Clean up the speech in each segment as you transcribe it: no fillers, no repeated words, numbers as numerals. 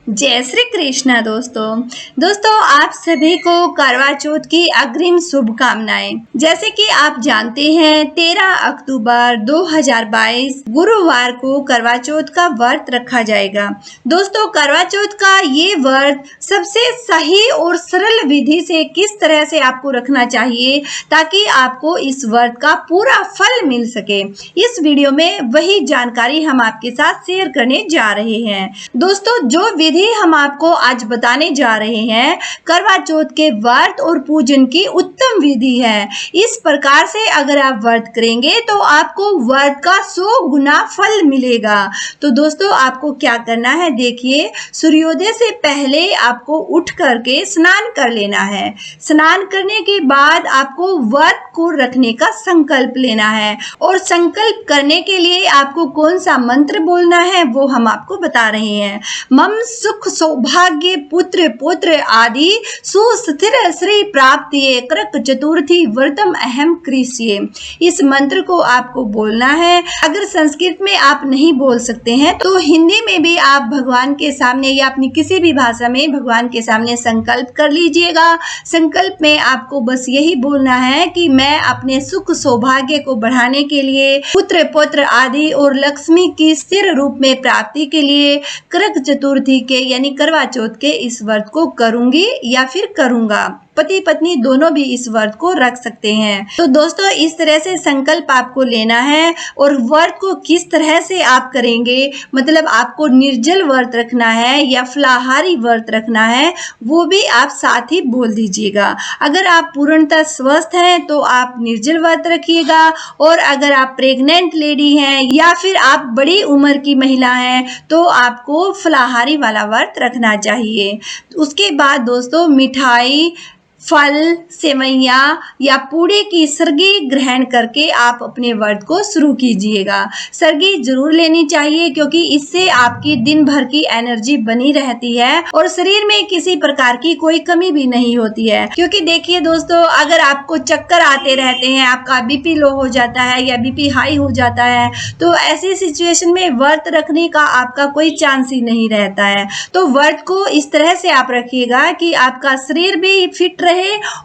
जय श्री कृष्णा दोस्तों आप सभी को करवा चौथ की अग्रिम शुभकामनाएं। जैसे कि आप जानते हैं 13 अक्टूबर 2022 गुरुवार को करवा चौथ का व्रत रखा जाएगा। दोस्तों करवा चौथ का ये व्रत सबसे सही और सरल विधि से किस तरह से आपको रखना चाहिए ताकि आपको इस व्रत का पूरा फल मिल सके, इस वीडियो में वही जानकारी हम आपके साथ शेयर करने जा रहे हैं। दोस्तों जो विधि हम आपको आज बताने जा रहे हैं करवा चौथ के व्रत और पूजन की उत्तम विधि है। इस प्रकार से अगर आप व्रत करेंगे तो आपको व्रत का 100 गुना फल मिलेगा। तो दोस्तों आपको क्या करना है, देखिए सूर्योदय से पहले आपको उठ करके स्नान कर लेना है। स्नान करने के बाद आपको व्रत को रखने का संकल्प लेना है और संकल्प करने के लिए आपको कौन सा मंत्र बोलना है वो हम आपको बता रहे हैं। मम सुख सौभाग्य पुत्र पौत्र आदि सुस्थिर श्री प्राप्ति कृक चतुर्थी व्रतम अहम कृष्ये। इस मंत्र को आपको बोलना है। अगर संस्कृत में आप नहीं बोल सकते हैं तो हिंदी में भी आप भगवान के सामने या अपनी किसी भी भाषा में भगवान के सामने संकल्प कर लीजिएगा। संकल्प में आपको बस यही बोलना है कि मैं अपने सुख सौभाग्य को बढ़ाने के लिए पुत्र पौत्र आदि और लक्ष्मी की स्थिर रूप में प्राप्ति के लिए कृक चतुर्थी के यानी करवा चौथ के इस व्रत को करूंगी या फिर करूंगा। पति पत्नी दोनों भी इस व्रत को रख सकते हैं। तो दोस्तों इस तरह से संकल्प आपको लेना है और व्रत को किस तरह से आप करेंगे, मतलब आपको निर्जल व्रत रखना है या फलाहारी व्रत रखना है वो भी आप साथ ही बोल दीजिएगा। अगर आप पूर्णतः स्वस्थ हैं तो आप निर्जल व्रत रखिएगा और अगर आप प्रेग्नेंट लेडी हैं या फिर आप बड़ी उम्र की महिला हैं तो आपको फलाहारी वाला व्रत रखना चाहिए। उसके बाद दोस्तों मिठाई, फल, सेवैया या पूड़ी की सर्गी ग्रहण करके आप अपने व्रत को शुरू कीजिएगा। सर्गी जरूर लेनी चाहिए क्योंकि इससे आपकी दिन भर की एनर्जी बनी रहती है और शरीर में किसी प्रकार की कोई कमी भी नहीं होती है। क्योंकि देखिए दोस्तों अगर आपको चक्कर आते रहते हैं, आपका बीपी लो हो जाता है या बीपी हाई हो जाता है तो ऐसी सिचुएशन में व्रत रखने का आपका कोई चांस ही नहीं रहता है। तो व्रत को इस तरह से आप रखिएगा कि आपका शरीर भी फिट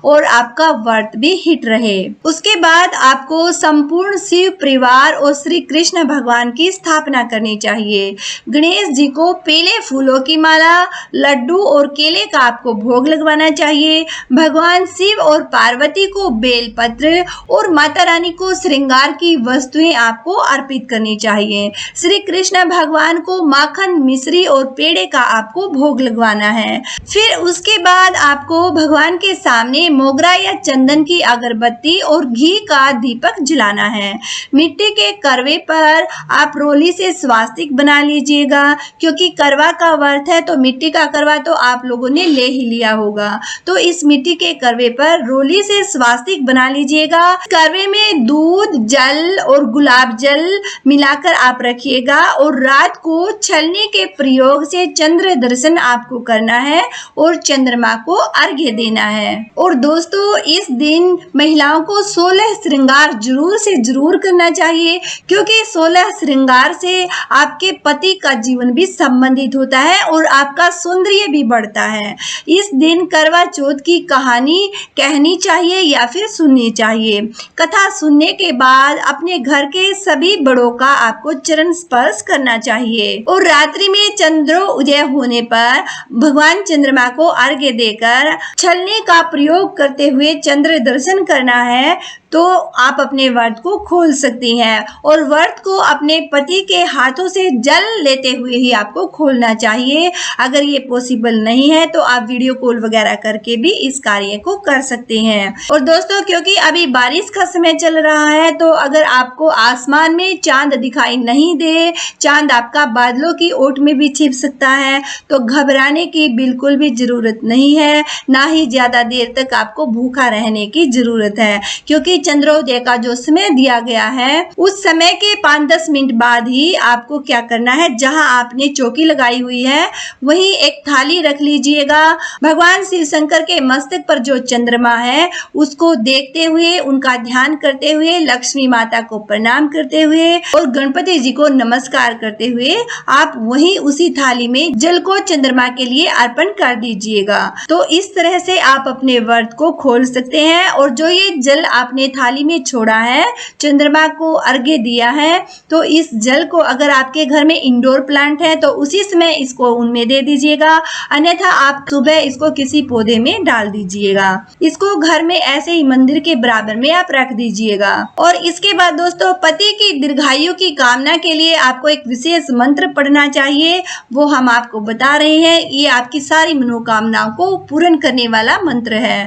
और आपका व्रत भी हिट रहे। उसके बाद आपको संपूर्ण शिव परिवार और श्री कृष्ण भगवान की स्थापना करनी चाहिए। गणेश जी को पीले फूलों की माला, लड्डू और केले का आपको भोग लगवाना चाहिए। भगवान शिव और पार्वती को बेलपत्र और माता रानी को श्रृंगार की वस्तुएं आपको अर्पित करनी चाहिए। श्री कृष्ण भगवान को माखन, मिश्री और पेड़े का आपको भोग लगवाना है। फिर उसके बाद आपको भगवान के सामने मोगरा या चंदन की अगरबत्ती और घी का दीपक जलाना है। मिट्टी के करवे पर आप रोली से स्वास्तिक बना लीजिएगा क्योंकि करवा का व्रत है तो मिट्टी का करवा तो आप लोगों ने ले ही लिया होगा। तो इस मिट्टी के करवे पर रोली से स्वास्तिक बना लीजिएगा। करवे में दूध, जल और गुलाब जल मिलाकर आप रखिएगा और रात को छलनी के प्रयोग से चंद्र दर्शन आपको करना है और चंद्रमा को अर्घ्य देना है। और दोस्तों इस दिन महिलाओं को 16 श्रृंगार जरूर से जरूर करना चाहिए क्योंकि 16 श्रृंगार से आपके पति का जीवन भी संबंधित होता है और आपका सौंदर्य भी बढ़ता है। इस दिन करवा चौथ की कहानी कहनी चाहिए या फिर सुननी चाहिए। कथा सुनने के बाद अपने घर के सभी बड़ों का आपको चरण स्पर्श करना चाहिए और रात्रि में चंद्रोदय होने पर भगवान चंद्रमा को अर्घ्य देकर छलनी का प्रयोग करते हुए चंद्र दर्शन करना है तो आप अपने व्रत को खोल सकती हैं। और व्रत को अपने पति के हाथों से जल लेते हुए ही आपको खोलना चाहिए। अगर ये पॉसिबल नहीं है तो आप वीडियो कॉल वगैरह करके भी इस कार्य को कर सकते हैं। और दोस्तों क्योंकि अभी बारिश का समय चल रहा है तो अगर आपको आसमान में चांद दिखाई नहीं दे, चांद आपका बादलों की ओट में भी छिप सकता है, तो घबराने की बिल्कुल भी जरूरत नहीं है, ना ही ज्यादा देर तक आपको भूखा रहने की जरूरत है क्योंकि कि चंद्रोदय का जो समय दिया गया है उस समय के 5-10 मिनट बाद ही आपको क्या करना है, जहां आपने चौकी लगाई हुई है वहीं एक थाली रख लीजिएगा। भगवान शिव शंकर के मस्तक पर जो चंद्रमा है उसको देखते हुए, उनका ध्यान करते हुए, लक्ष्मी माता को प्रणाम करते हुए और गणपति जी को नमस्कार करते हुए आप वहीं उसी थाली में जल को चंद्रमा के लिए अर्पण कर दीजिएगा। तो इस तरह से आप अपने व्रत को खोल सकते हैं। और जो ये जल आपने थाली में छोड़ा है, चंद्रमा को अर्घ्य दिया है, तो इस जल को अगर आपके घर में इंडोर प्लांट है तो उसी समय इसको उनमें दे दीजिएगा, अन्यथा आप सुबह इसको किसी पौधे में डाल दीजिएगा। इसको घर में ऐसे ही मंदिर के बराबर में आप रख दीजिएगा। और इसके बाद दोस्तों, पति की दीर्घायु की कामना के लिए आपको एक विशेष मंत्र पढ़ना चाहिए, वो हम आपको बता रहे हैं। ये आपकी सारी मनोकामनाओं को पूर्ण करने वाला मंत्र है।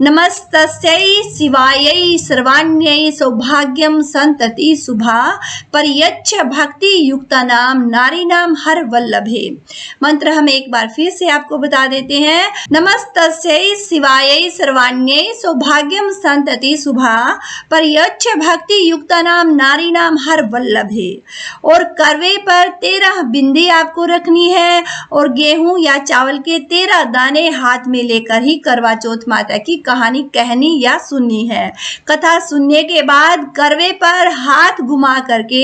नमस्तस्यै शिवायै सर्वाण्यै सौभाग्यम संतति शुभा परियच्छ भक्ति युक्तानाम नारीणाम हर वल्लभे। मंत्र हम एक बार फिर से आपको बता देते हैं। नमस्तस्यै शिवायै सर्वाण्यै सौभाग्यम संतति शुभा परियच्छ भक्ति युक्तानाम नारीणाम हर वल्लभे। और करवे पर 13 बिंदी आपको रखनी है और गेहूं या चावल के 13 दाने हाथ में लेकर ही करवा चौथ माता की कहानी कहनी या सुननी है। कथा सुनने के बाद करवे पर हाथ घुमा करके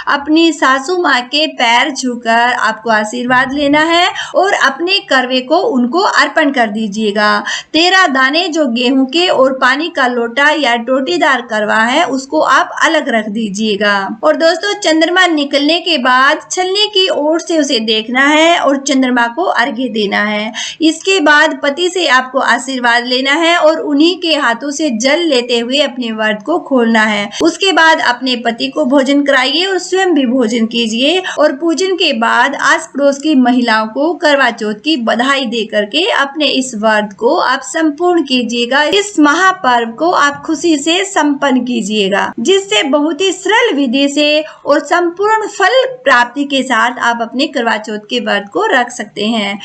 अपनी सासू माँ के पैर छूकर आपको आशीर्वाद लेना है और अपने करवे को उनको अर्पण कर दीजिएगा। 13 दाने जो गेहूं के और पानी का लोटा या टोटीदार करवा है उसको आप अलग रख दीजिएगा। और दोस्तों, चंद्रमा निकलने के बाद छलनी की ओर से उसे देखना है और चंद्रमा को अर्घ्य देना है। इसके बाद पति से आपको आशीर्वाद लेना है और उन्हीं के हाथों से जल लेते हुए अपने व्रत को खोलना है। उसके बाद अपने पति को भोजन कराइए और स्वयं भी भोजन कीजिए। और पूजन के बाद आस पड़ोस की महिलाओं को करवा चौथ की बधाई दे करके अपने इस व्रत को आप संपूर्ण कीजिएगा। इस महापर्व को आप खुशी से संपन्न कीजिएगा, जिससे बहुत ही सरल विधि से और संपूर्ण फल प्राप्ति के साथ आप अपने करवा चौथ के व्रत को रख सकते हैं।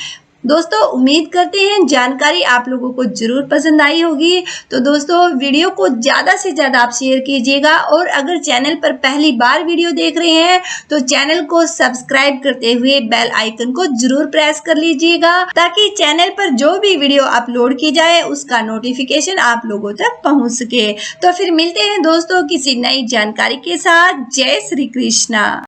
दोस्तों, उम्मीद करते हैं जानकारी आप लोगों को जरूर पसंद आई होगी। तो दोस्तों, वीडियो को ज़्यादा से ज़्यादा आप शेयर कीजिएगा और अगर चैनल पर पहली बार वीडियो देख रहे हैं तो चैनल को सब्सक्राइब करते हुए बेल आइकन को जरूर प्रेस कर लीजिएगा, ताकि चैनल पर जो भी वीडियो अपलोड की जाए उसका नोटिफिकेशन आप लोगों तक पहुँच सके। तो फिर मिलते हैं दोस्तों किसी नई जानकारी के साथ। जय श्री कृष्णा।